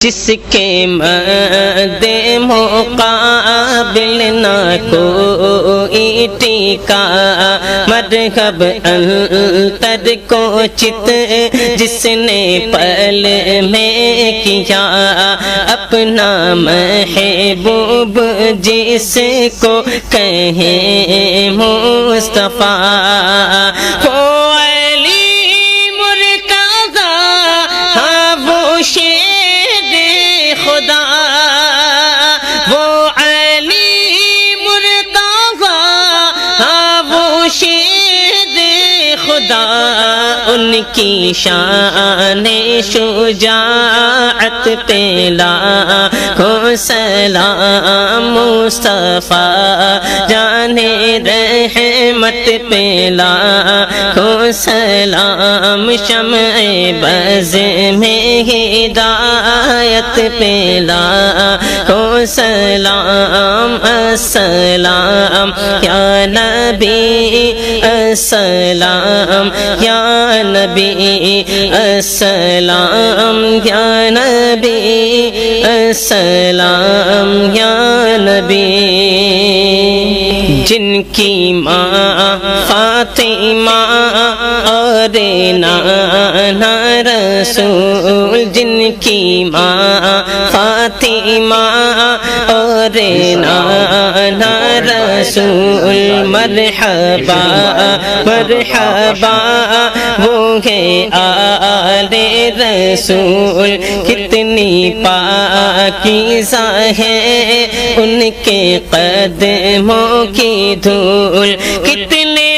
جس کے مد مقابل نہ کوئی ٹیکا، مرحب انتر کو چت جس نے پل میں کیا اپنا محبوب، جس کو کہیں مصطفیٰ ہو علی مرتضیٰ، ہاں وہ شیر خدا، وہ علی مرتضیٰ، ہاں وہ شیر خدا، ان کی شان شجاعت پہ لاکھوں سلام، مصطفیٰ جان رحمت پہ لاکھوں سلام، شمع بز میں ہدایت پہ لاکھوں سلام، السلام یا نبی، السلام یا نبی، السلام یا نبی، السلام یا نبی۔ جن کی ماں فاطمہ اور نانا رسول، جن کی ماں فاطمہ اور نانا رسول، مرحبا مرحبا وہ ہے آل رسول، کتنی پاکیزہ ہے ان کے قدموں کی دھول، کتنے